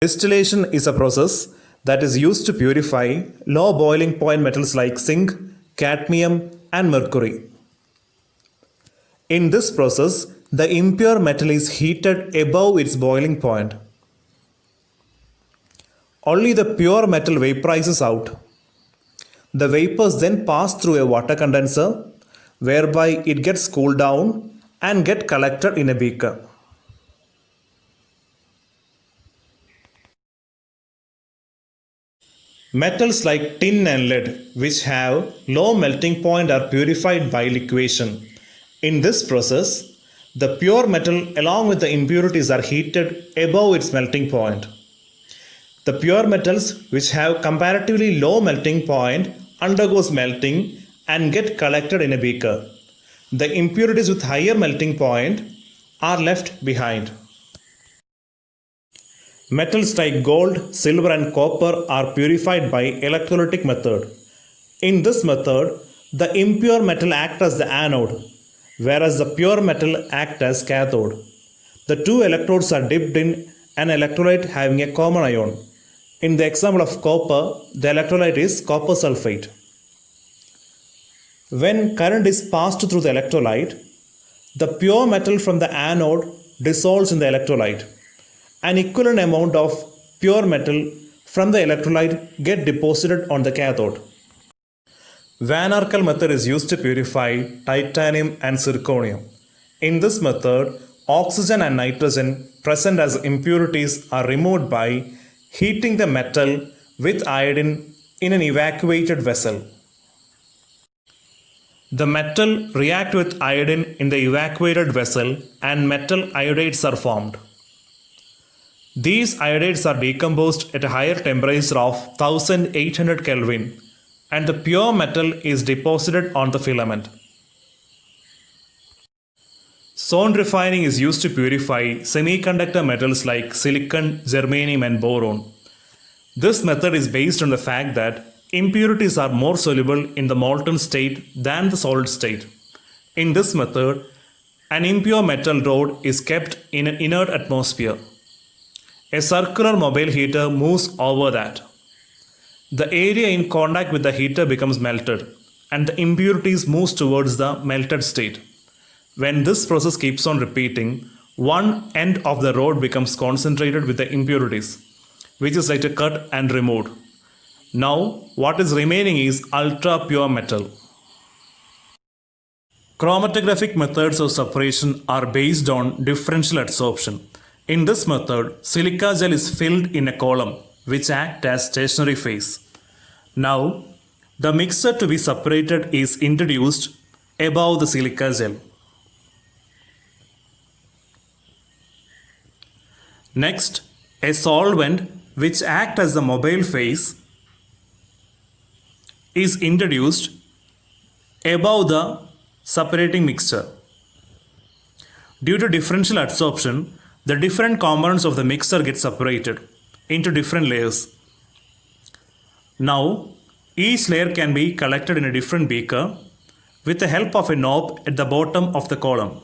Distillation is a process that is used to purify low boiling point metals like zinc, cadmium, and mercury. In this process, the impure metal is heated above its boiling point. Only the pure metal vaporizes out. The vapors then pass through a water condenser, whereby it gets cooled down and get collected in a beaker. Metals like tin and lead, which have low melting point, are purified by liquation. In this process, the pure metal along with the impurities are heated above its melting point. The pure metals which have comparatively low melting point undergoes melting and get collected in a beaker. The impurities with higher melting point are left behind. Metals like gold, silver and copper are purified by electrolytic method. In this method, the impure metal acts as the anode, whereas the pure metal acts as cathode. The two electrodes are dipped in an electrolyte having a common ion. In the example of copper, the electrolyte is copper sulfate. When current is passed through the electrolyte, the pure metal from the anode dissolves in the electrolyte. An equivalent amount of pure metal from the electrolyte get deposited on the cathode. Van Arkel method is used to purify titanium and zirconium. In this method, oxygen and nitrogen present as impurities are removed by heating the metal with iodine in an evacuated vessel. The metal reacts with iodine in the evacuated vessel and metal iodides are formed. These iodides are decomposed at a higher temperature of 1800 Kelvin and the pure metal is deposited on the filament. Zone refining is used to purify semiconductor metals like silicon, germanium and boron. This method is based on the fact that impurities are more soluble in the molten state than the solid state. In this method, an impure metal rod is kept in an inert atmosphere. A circular mobile heater moves over that. The area in contact with the heater becomes melted and the impurities moves towards the melted state. When this process keeps on repeating, one end of the rod becomes concentrated with the impurities, which is later cut and removed. Now, what is remaining is ultra pure metal. Chromatographic methods of separation are based on differential adsorption. In this method, silica gel is filled in a column which acts as stationary phase. Now, the mixture to be separated is introduced above the silica gel. Next, a solvent which acts as the mobile phase is introduced above the separating mixture. Due to differential adsorption, the different components of the mixture get separated into different layers. Now, each layer can be collected in a different beaker with the help of a knob at the bottom of the column.